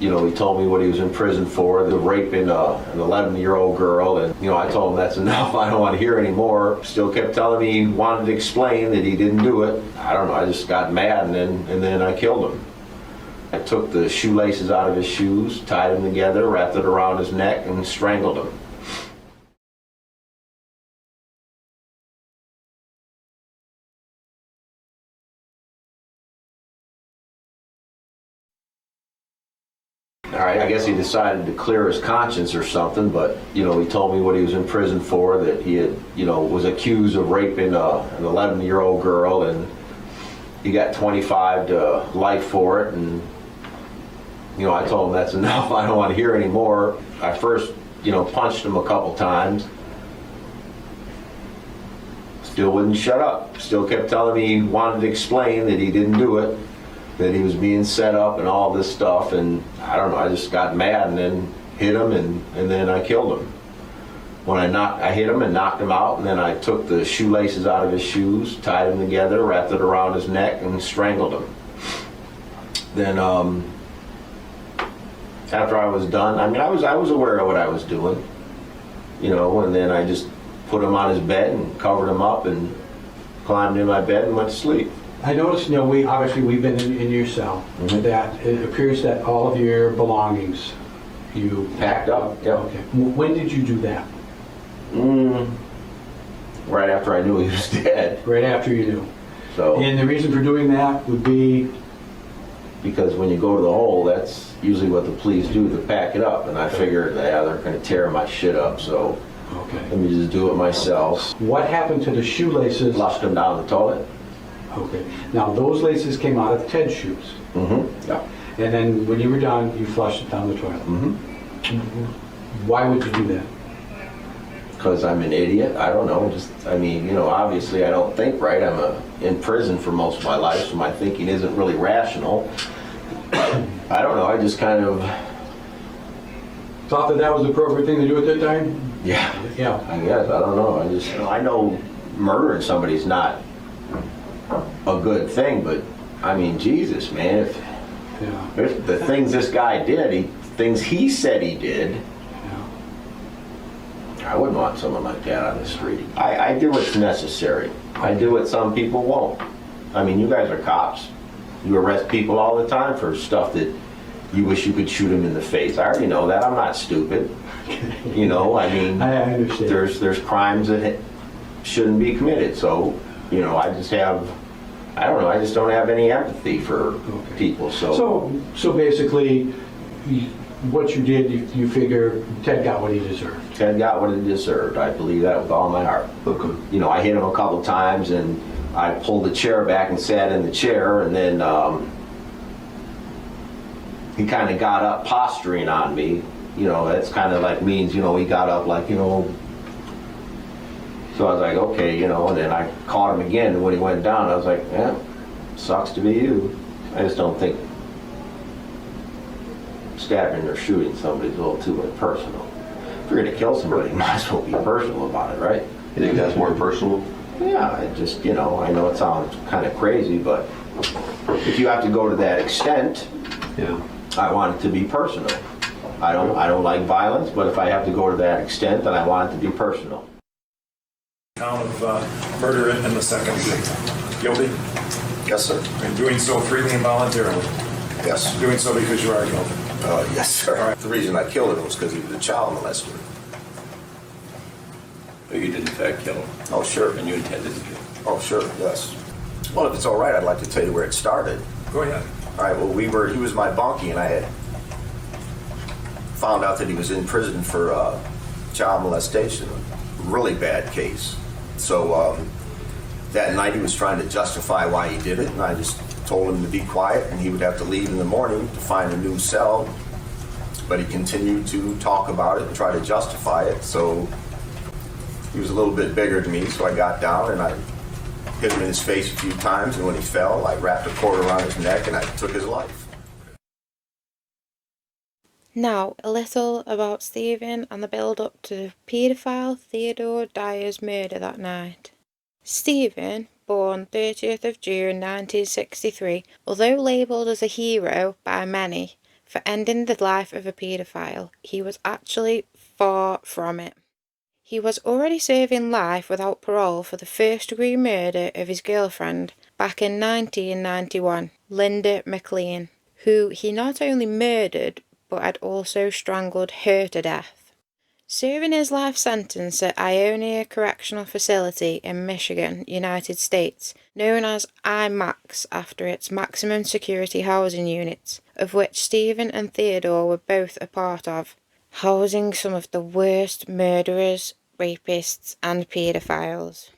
You know, he told me what he was in prison for, the raping an 11-year-old girl, and, you know, I told him that's enough, I don't want to hear anymore. Still kept telling me he wanted to explain that he didn't do it. I don't know, I just got mad, and then I killed him. I took the shoelaces out of his shoes, tied them together, wrapped it around his neck, and strangled him. All right, I guess he decided to clear his conscience or something, but, you know, he told me what he was in prison for, that he had, you know, was accused of raping an 11-year-old girl, and he got 25 to life for it, and, you know, I told him that's enough, I don't want to hear anymore. I first, you know, punched him a couple times. Still wouldn't shut up. Still kept telling me he wanted to explain that he didn't do it, that he was being set up and all this stuff, and I don't know, I just got mad and then hit him, and then I killed him. When I hit him and knocked him out, and then I took the shoelaces out of his shoes, tied them together, wrapped it around his neck, and strangled him. Then after I was done, I mean, I was aware of what I was doing, you know, and then I just put him on his bed and covered him up and climbed in my bed and went to sleep. I noticed, you know, we've been in your cell, that it appears that all of your belongings you Packed up, yeah. Okay. When did you do that? Right after I knew he was dead. Right after you knew. So, And the reason for doing that would be? because when you go to the hole, that's usually what the police do, to pack it up, and I figured, yeah, they're going to tear my shit up, so Okay. let me just do it myself. What happened to the shoelaces? Flushed them down the toilet. Okay. Now, those laces came out of Ted's shoes. Yeah. And then when you were done, you flushed it down the toilet. Why would you do that? Because I'm an idiot. I don't know. I mean, you know, obviously I don't think right. I'm in prison for most of my life, so my thinking isn't really rational. I don't know. I just kind of... Thought that was the appropriate thing to do at that time? Yeah. Yeah. I guess. I don't know. I know murdering somebody's not a good thing, but I mean, Jesus, man, if the things this guy did, things he said he did, I wouldn't want someone like that on the street. I do what's necessary. I do what some people won't. I mean, you guys are cops. You arrest people all the time for stuff that you wish you could shoot them in the face. I already know that. I'm not stupid. You know, I mean, I understand. There's crimes that shouldn't be committed. So, you know, I just don't have any empathy for people. So basically, what you did, you figure Ted got what he deserved. Ted got what he deserved. I believe that with all my heart. Okay. You know, I hit him a couple times, and I pulled the chair back and sat in the chair, and then he kind of got up posturing on me. You know, that's kind of like means, you know, he got up like, you know. So I was like, okay, you know, and then I caught him again, and when he went down, I was like, yeah, sucks to be you. I just don't think stabbing or shooting somebody's a little too impersonal. If you're gonna kill somebody, you might as well be personal about it, right? You think that's more personal? Yeah, I just, you know, I know it sounds kind of crazy, but if you have to go to that extent, Yeah. I want it to be personal. I don't like violence, but if I have to go to that extent, then I want it to be personal. Count of murder in the second degree. Guilty? Yes, sir. And doing so freely and voluntarily? Yes. Doing so because you are guilty? Yes, sir. All right. The reason I killed him was because he was a child molester. You did in fact kill him, Oh, sure. and you intended to kill him. Oh, sure, yes. Well, if it's all right, I'd like to tell you where it started. Go ahead. All right, well, he was my bunkie, and I had found out that he was in prison for child molestation, a really bad case. So that night he was trying to justify why he did it, and I just told him to be quiet, and he would have to leave in the morning to find a new cell. But he continued to talk about it and try to justify it, so he was a little bit bigger than me, so I got down and I hit him in his face a few times, and when he fell, I wrapped a cord around his neck and I took his life. Now, a little about Steven and the build-up to paedophile Theodore Dyer's murder that night. Steven, born 30th of June 1963, although labelled as a hero by many, for ending the life of a paedophile. He was actually far from it. He was already serving life without parole for the first-degree murder of his girlfriend back in 1991, Linda McLean, who he not only murdered but had also strangled her to death. Serving his life sentence at Ionia Correctional Facility in Michigan, United States, known as IMAX after its maximum security housing units, of which Steven and Theodore were both a part of, housing some of the worst murderers, rapists and paedophiles.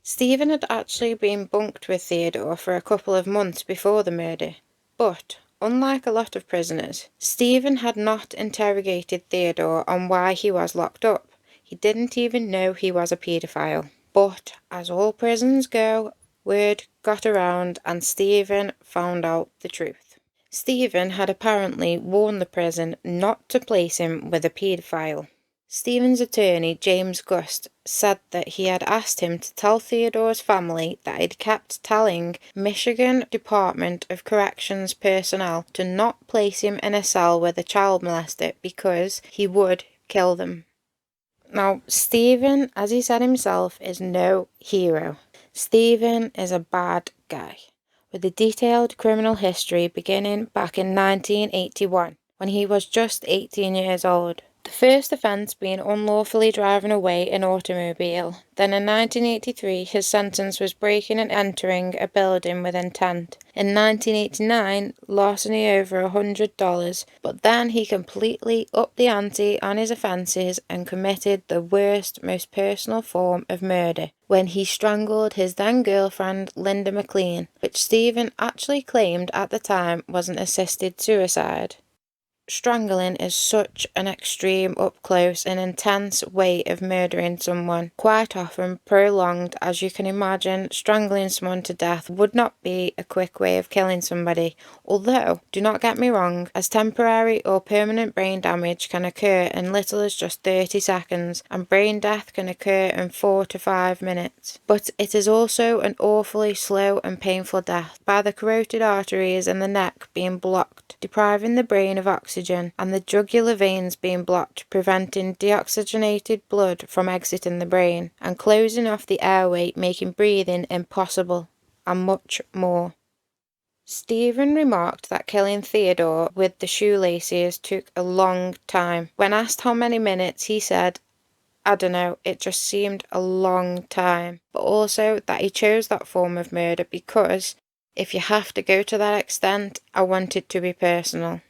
Steven had actually been bunked with Theodore for a couple of months before the murder, but unlike a lot of prisoners, Steven had not interrogated Theodore on why he was locked up. He didn't even know he was a paedophile. But as all prisons go, word got around and Steven found out the truth. Steven had apparently warned the prison not to place him with a paedophile. Steven's attorney, James Gust, said that he had asked him to tell Theodore's family that he'd kept telling Michigan Department of Corrections personnel to not place him in a cell with a child molester because he would kill them. Now, Steven, as he said himself, is no hero. Steven is a bad guy, with a detailed criminal history beginning back in 1981, when he was just 18 years old. The first offence being unlawfully driving away an automobile. Then in 1983 his sentence was breaking and entering a building with intent. In 1989, larceny over $100, but then he completely upped the ante on his offences and committed the worst, most personal form of murder, when he strangled his then girlfriend Linda McLean, which Steven actually claimed at the time was an assisted suicide. Strangling is such an extreme, up-close and intense way of murdering someone, quite often prolonged. As you can imagine, strangling someone to death would not be a quick way of killing somebody, although, do not get me wrong, as temporary or permanent brain damage can occur in little as just 30 seconds, and brain death can occur in 4 to 5 minutes. But it is also an awfully slow and painful death, by the carotid arteries in the neck being blocked, depriving the brain of oxygen, and the jugular veins being blocked, preventing deoxygenated blood from exiting the brain, and closing off the airway, making breathing impossible, and much more. Steven remarked that killing Theodore with the shoelaces took a long time. When asked how many minutes, he said, "I don't know, it just seemed a long time," but also that he chose that form of murder because, if you have to go to that extent, I want it to be personal.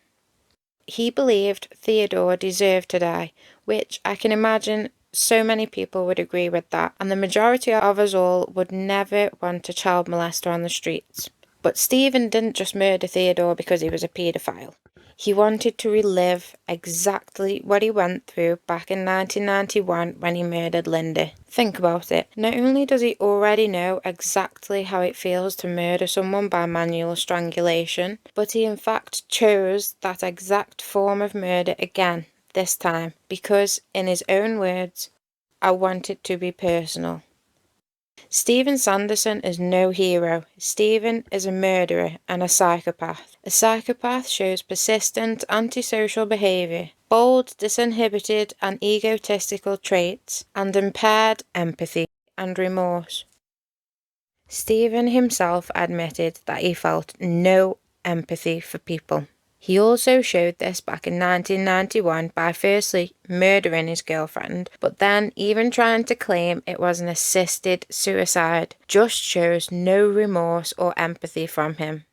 He believed Theodore deserved to die, which I can imagine so many people would agree with that, and the majority of us all would never want a child molester on the streets. But Steven didn't just murder Theodore because he was a paedophile. He wanted to relive exactly what he went through back in 1991 when he murdered Linda. Think about it. Not only does he already know exactly how it feels to murder someone by manual strangulation, but he in fact chose that exact form of murder again, this time, because, in his own words, "I want it to be personal." Steven Sandison is no hero. Steven is a murderer and a psychopath. A psychopath shows persistent antisocial behaviour, bold, disinhibited and egotistical traits, and impaired empathy and remorse. Steven himself admitted that he felt no empathy for people. He also showed this back in 1991 by firstly murdering his girlfriend, but then even trying to claim it was an assisted suicide. Just shows no remorse or empathy from him.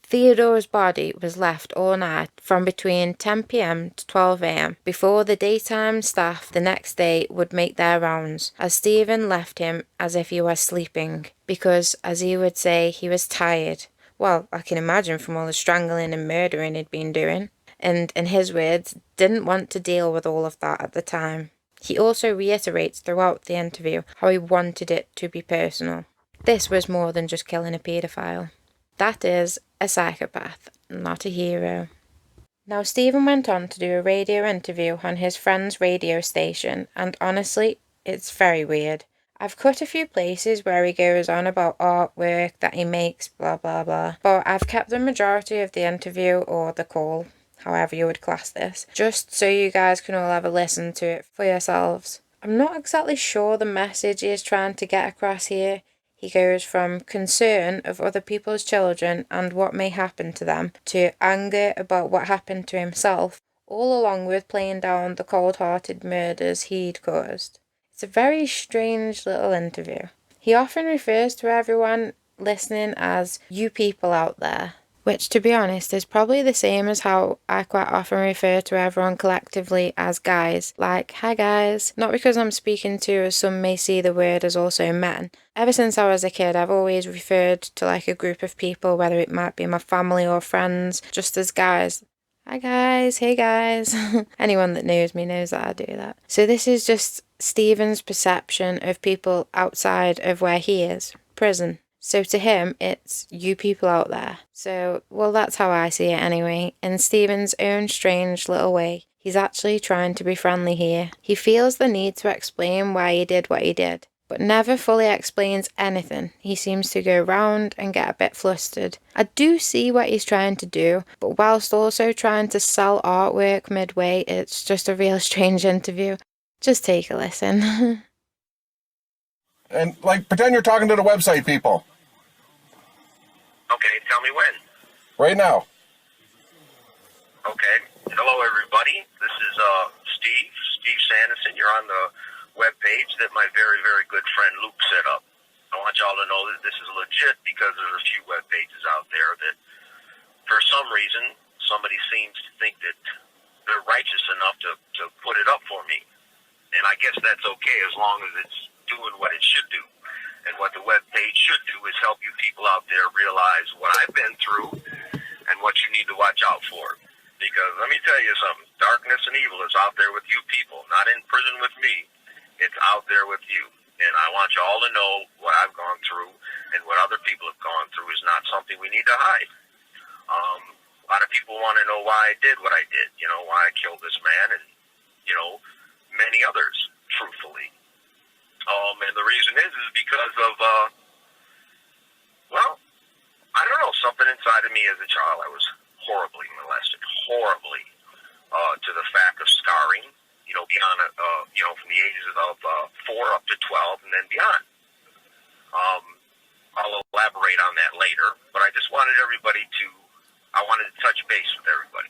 Theodore's body was left all night from between 10 p.m. to 12 a.m. before the daytime staff the next day would make their rounds, as Steven left him as if he was sleeping, because, as he would say, he was tired. Well, I can imagine from all the strangling and murdering he'd been doing, and, in his words, didn't want to deal with all of that at the time. He also reiterates throughout the interview how he wanted it to be personal. This was more than just killing a paedophile. That is a psychopath, not a hero. Now, Steven went on to do a radio interview on his friend's radio station, and honestly, it's very weird. I've cut a few places where he goes on about artwork that he makes, blah blah blah, but I've kept the majority of the interview or the call, however you would class this, just so you guys can all have a listen to it for yourselves. I'm not exactly sure the message he is trying to get across here. He goes from concern of other people's children and what may happen to them, to anger about what happened to himself, all along with playing down the cold-hearted murders he'd caused. It's a very strange little interview. He often refers to everyone listening as you people out there, which, to be honest, is probably the same as how I quite often refer to everyone collectively as guys, like, hi guys, not because I'm speaking to, as some may see the word as also men. Ever since I was a kid, I've always referred to like a group of people, whether it might be my family or friends, just as guys. Hi guys, hey guys. Anyone that knows me knows that I do that. So this is just Steven's perception of people outside of where he is, prison. So to him, it's you people out there. So, well, that's how I see it anyway. In Steven's own strange little way, he's actually trying to be friendly here. He feels the need to explain why he did what he did, but never fully explains anything. He seems to go round and get a bit flustered. I do see what he's trying to do, but whilst also trying to sell artwork midway, it's just a real strange interview. Just take a listen. And, like, pretend you're talking to the website people. Okay, tell me when. Right now. Okay. Hello, everybody. This is Steve Sandison. You're on the webpage that my very, very good friend Luke set up. I want y'all to know that this is legit because there's a few web pages out there that, for some reason, somebody seems to think that they're righteous enough to put it up for me. And I guess that's okay as long as it's doing what it should do. And what the web page should do is help you people out there realize what I've been through and what you need to watch out for. Because let me tell you something, darkness and evil is out there with you people, not in prison with me. It's out there with you. And I want you all to know what I've gone through and what other people have gone through is not something we need to hide. A lot of people want to know why I did what I did, why I killed this man and, many others, truthfully. And the reason is because of, I don't know, something inside of me as a child. I was horribly molested, to the fact of scarring, beyond, from the ages of 4 up to 12 and then beyond. I'll elaborate on that later, but I just wanted I wanted to touch base with everybody.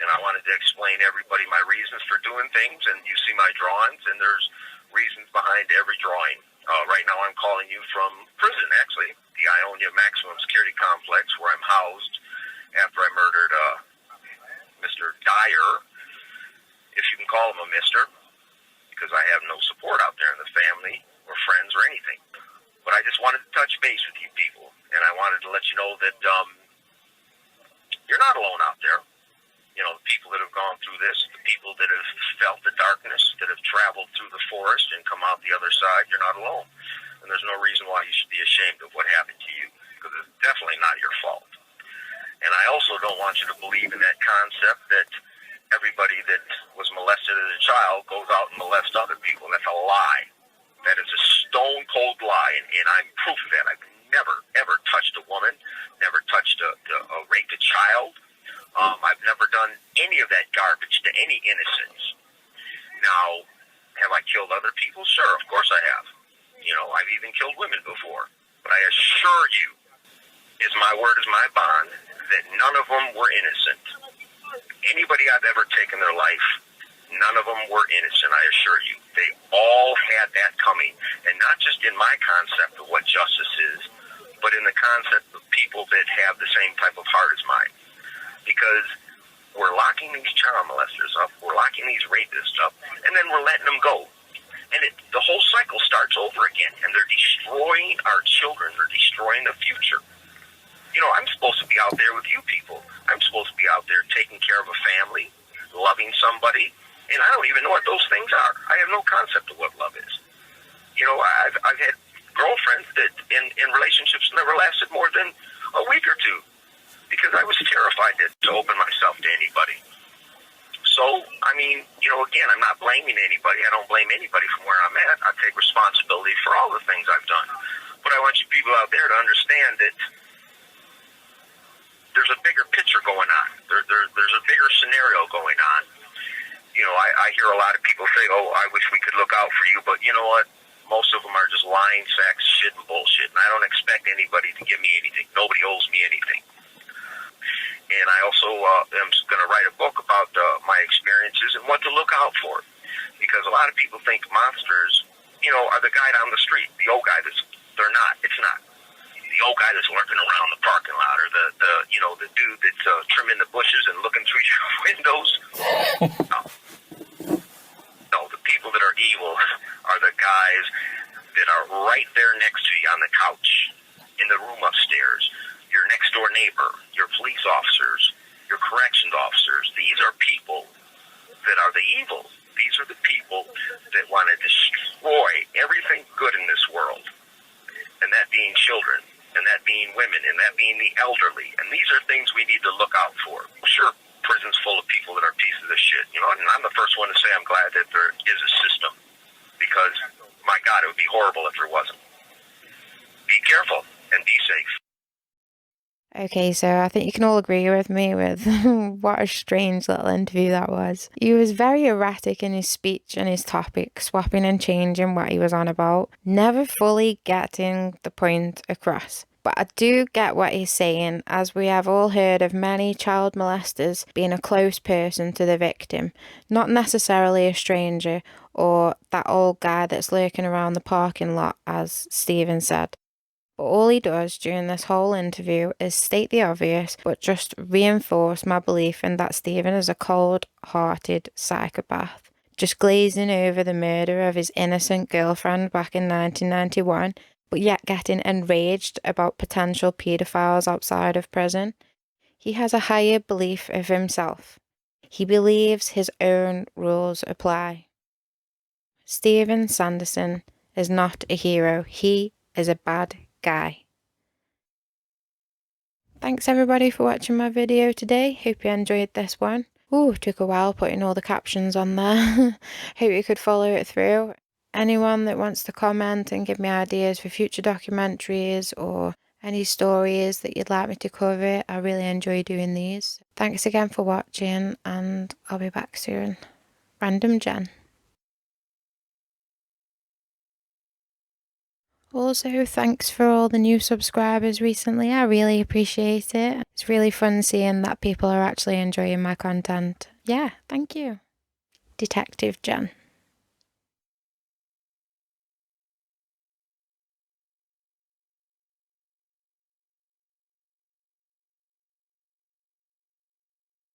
And I wanted to explain to everybody my reasons for doing things, and you see my drawings, and there's reasons behind every drawing. Right now I'm calling you from prison, actually, the Ionia Maximum Security Complex, where I'm housed after I murdered Mr. Dyer, if you can call him a mister, because I have no support out there in the family or friends or anything. But I just wanted to touch base with you people, and I wanted to let you know that you're not alone out there. The people that have gone through this, the people that have felt the darkness, that have traveled through the forest and come out the other side, you're not alone. And there's no reason why you should be ashamed of what happened to you, because it's definitely not your fault. And I also don't want you to believe in that concept that everybody that was molested as a child goes out and molests other people. That's a lie. That is a stone-cold lie, and I'm proof of that. I've never, ever touched a woman, never touched raped a child. I've never done any of that garbage to any innocents. Now, have I killed other people? Sure, of course I have. I've even killed women before. But I assure you, my word is my bond, that none of them were innocent. Anybody I've ever taken their life, none of them were innocent, I assure you. They all had that coming. And not just in my concept of what justice is, but in the concept of people that have the same type of heart as mine. Because we're locking these child molesters up, we're locking these rapists up, and then we're letting them go. And the whole cycle starts over again, and they're destroying our children, they're destroying the future. I'm supposed to be out there with you people. I'm supposed to be out there taking care of a family, loving somebody, and I don't even know what those things are. I have no concept of what love is. I've had girlfriends that in relationships never lasted more than a week or two, because I was terrified to open myself to anybody. So, again, I'm not blaming anybody. I don't blame anybody from where I'm at. I take responsibility for all the things I've done. But I want you people out there to understand that there's a bigger picture going on. There's a bigger scenario going on. You know, I hear a lot of people say, oh, I wish we could look out for you, but you know what? Most of them are just lying sacks, shit, and bullshit. And I don't expect anybody to give me anything. Nobody owes me anything. And I also am going to write a book about my experiences and what to look out for. Because a lot of people think monsters, you know, are the guy down the street, the old guy they're not. It's not. The old guy that's lurking around the parking lot, or the dude that's trimming the bushes and looking through your windows. No, the people that are evil are the guys that are right there next to you on the couch, in the room upstairs, your next door neighbor, your police officers, your corrections officers. These are people that are the evil. These are the people that want to destroy everything good in this world, and that being children, and that being women, and that being the elderly. And these are things we need to look out for. Sure, prison's full of people that are pieces of shit, you know, and I'm the first one to say I'm glad that there is a system, because, my God, it would be horrible if there wasn't. Be careful and be safe. Okay, so I think you can all agree with me with what a strange little interview that was. He was very erratic in his speech and his topic, swapping and changing what he was on about, never fully getting the point across. But I do get what he's saying, as we have all heard of many child molesters being a close person to the victim, not necessarily a stranger or that old guy that's lurking around the parking lot, as Steven said. But all he does during this whole interview is state the obvious, but just reinforce my belief in that Steven is a cold-hearted psychopath, just glazing over the murder of his innocent girlfriend back in 1991, but yet getting enraged about potential paedophiles outside of prison. He has a higher belief of himself. He believes his own rules apply. Steven Sandison is not a hero. He is a bad guy. Thanks everybody for watching my video today. Hope you enjoyed this one. Ooh, took a while putting all the captions on there. Hope you could follow it through. Anyone that wants to comment and give me ideas for future documentaries or any stories that you'd like me to cover, I really enjoy doing these. Thanks again for watching, and I'll be back soon. Random Jen. Also, thanks for all the new subscribers recently. I really appreciate it. It's really fun seeing that people are actually enjoying my content. Yeah, thank you. Detective Jen.